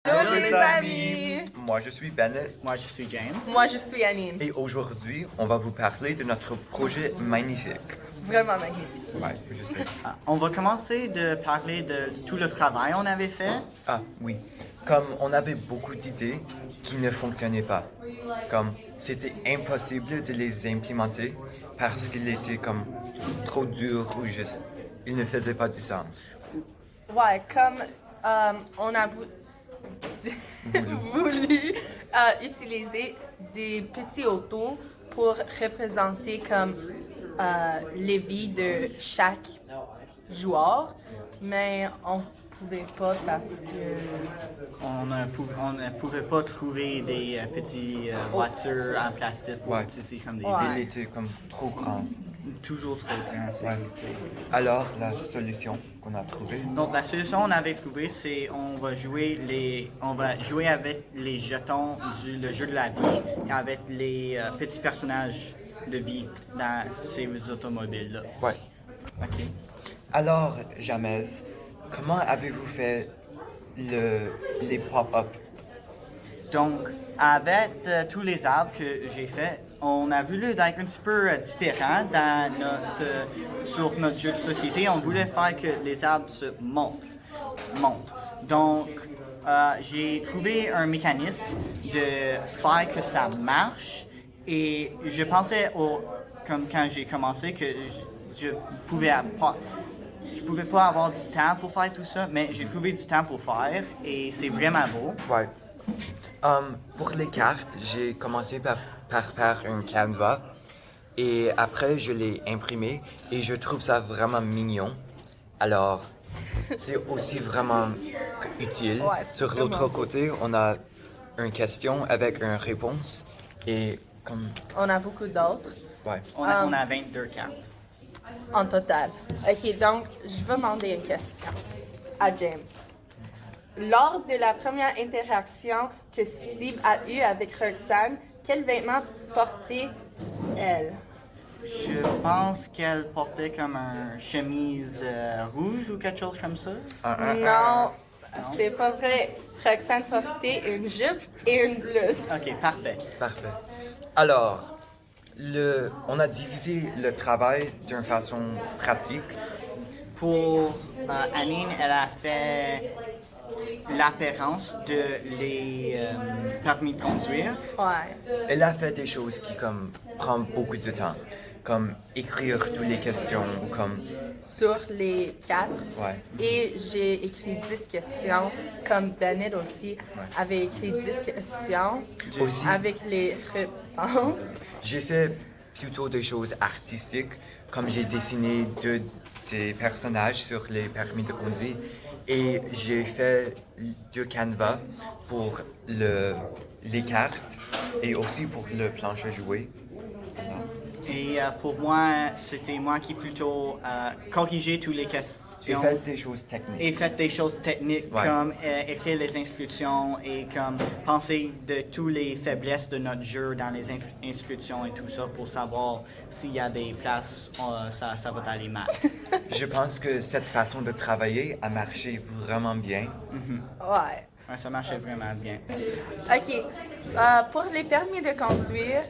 Hello les amis! Moi je suis Bennett. Moi, je suis James. Moi je suis Anine. Et aujourd'hui, on va vous parler de notre projet magnifique. Vraiment magnifique. Ouais, je sais. On va commencer de parler de tout le travail qu'on avait fait. Ah oui, comme on avait beaucoup d'idées qui ne fonctionnaient pas. Comme c'était impossible de les implémenter parce qu'ils étaient comme trop durs ou juste, ils ne faisaient pas du sens. Ouais, comme on a voulu utiliser des petits autos pour représenter comme les vies de chaque joueur, mais on pouvait pas parce que On ne pouvait pas trouver des petites voitures en plastique pour Ouais. utiliser comme des Ouais. Ils étaient comme trop grands. toujours trop grands. Ouais. Alors, la solution qu'on a trouvée, Donc la solution qu'on avait trouvée, c'est on va jouer avec les jetons le jeu de la vie et avec les petits personnages de vie dans ces automobiles-là. ouais. OK. Alors, Jamez, comment avez-vous fait les pop-up? Donc, avec tous les arbres que j'ai faits, on a voulu être un petit peu différent sur notre jeu de société. On voulait faire que les arbres se montent. Donc, j'ai trouvé un mécanisme de faire que ça marche. Et je pensais, comme quand j'ai commencé, que je pouvais pas avoir du temps pour faire tout ça, mais j'ai trouvé du temps pour faire et c'est vraiment beau. Ouais. Pour les cartes, j'ai commencé par faire un canevas et après je l'ai imprimé et je trouve ça vraiment mignon. Alors, c'est aussi vraiment utile. Ouais, c'est Sur vraiment l'autre beau. côté, on a une question avec une réponse et comme, on a beaucoup d'autres ouais. On a 22 cartes. en total. Ok, donc je vais demander une question à James. Lors de la première interaction que Steve a eue avec Roxane, quel vêtement portait-elle? Je pense qu'elle portait comme un chemise rouge ou quelque chose comme ça. Non, c'est pas vrai. Roxane portait une jupe et une blouse. Ok, parfait. Parfait. Alors, on a divisé le travail d'une façon pratique. Pour Anine, elle a fait l'apparence de les permis de conduire. Ouais. Elle a fait des choses qui comme prennent beaucoup de temps, comme écrire toutes les questions, comme Sur les 4. ouais. Et j'ai écrit 10 questions, comme Bennett aussi avait écrit 10 questions Aussi. avec les réponses. J'ai fait plutôt des choses artistiques, comme j'ai dessiné des personnages sur les permis de conduire et j'ai fait 2 canevas pour les cartes et aussi pour le planche à jouer. Et pour moi, c'était moi qui plutôt corrigeait toutes les questions. J'ai fait des choses techniques. Et fait des choses techniques Ouais. comme écrire les instructions et comme penser de toutes les faiblesses de notre jeu dans les instructions et tout ça pour savoir s'il y a des places, ça va aller mal. Je pense que cette façon de travailler a marché vraiment bien. Ouais. Ouais, ça marchait vraiment bien. OK. Pour les permis de conduire,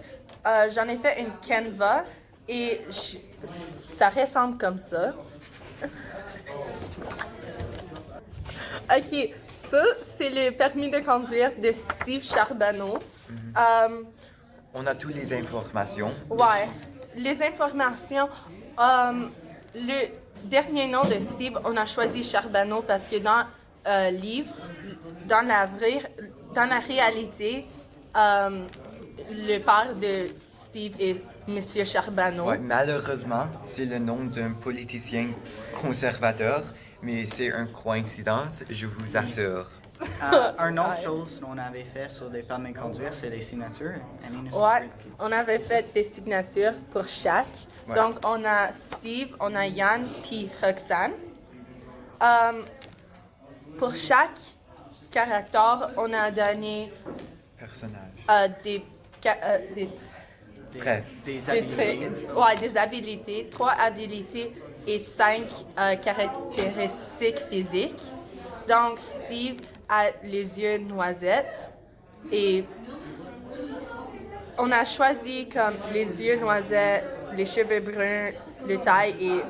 j'en ai fait une canevas et ça ressemble comme ça. OK. Ça, c'est le permis de conduire de Steve Charbonneau. On a toutes les informations. Ouais. Les informations. Le dernier nom de Steve, on a choisi Charbonneau parce que dans le livre, dans la réalité, le père de Steve est Monsieur Charbonneau. Ouais, malheureusement, c'est le nom d'un politicien conservateur, mais c'est une coïncidence, je vous assure. Une autre Ouais. chose qu'on avait fait sur les permis de conduire, c'est les signatures. Anine, est-ce que Ouais, tu veux- on avait fait des signatures pour chaque. Ouais. Donc, on a Steve, on a Yann, puis Roxane. Pour chaque caractère, on a donné Personnage. des Bref. Des Des habilités. des habilités, 3 habilités et 5 caractéristiques physiques. Donc, Steve a les yeux noisettes et on a choisi comme les yeux noisettes, les cheveux bruns, le taille et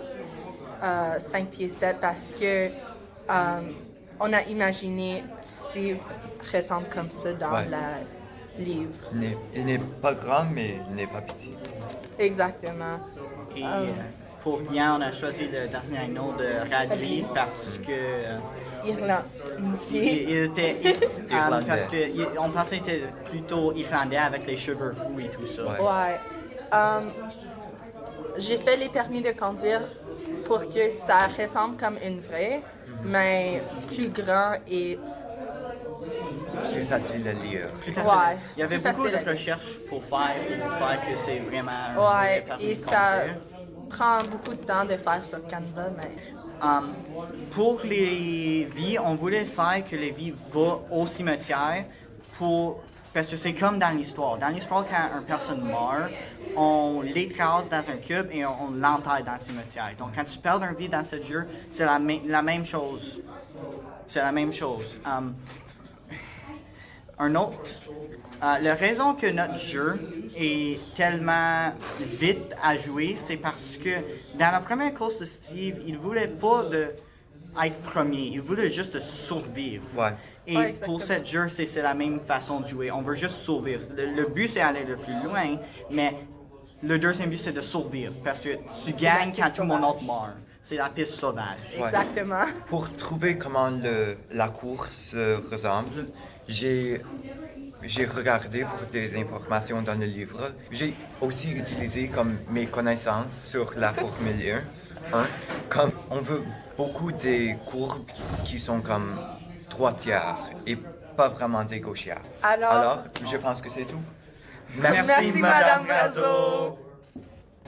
5 pieds 7 parce que on a imaginé Steve ressemble comme ça dans Ouais. le livre. Il n'est pas grand, mais il n'est pas petit. Exactement. Et pour bien, on a choisi le dernier nom de Radley parce que Irlande. il était Irlandais. parce que on pensait qu'il était plutôt irlandais avec les cheveux roux et tout ça. Ouais. Ouais. J'ai fait les permis de conduire pour que ça ressemble comme une vraie, mais plus grand et C'est facile à lire. Plus facile. Ouais, Il y avait plus beaucoup de facile à- recherches pour faire que c'est vraiment un vrai ouais, permis et de ça conduire. prend beaucoup de temps de faire sur Canva, mais Pour les vies, on voulait faire que les vies vont au cimetière parce que c'est comme dans l'histoire. Dans l'histoire, quand une personne meurt, on l'écrase dans un cube et on l'enterre dans le cimetière. Donc, quand tu perds une vie dans ce jeu, c'est la même chose. C'est la même chose. Un autre. La raison que notre jeu est tellement vite à jouer, c'est parce que dans la première course de Steve, il voulait pas être premier, il voulait juste survivre. Ouais. Et Ouais, pour exactement. cette jeu, c'est la même façon de jouer. On veut juste survivre. Le but, c'est aller le plus loin, mais le deuxième but, c'est de survivre. Parce que tu gagnes piste quand tout le monde sauvage. autre meurt. C'est la piste sauvage. Ouais. exactement. Pour trouver comment la course ressemble, j'ai regardé pour des informations dans le livre. J'ai aussi utilisé comme mes connaissances sur la Formule 1. Comme on veut beaucoup des courbes qui sont comme droitières et pas vraiment des gauchières. Alors- je pense que c'est tout. Merci, Madame Brazo.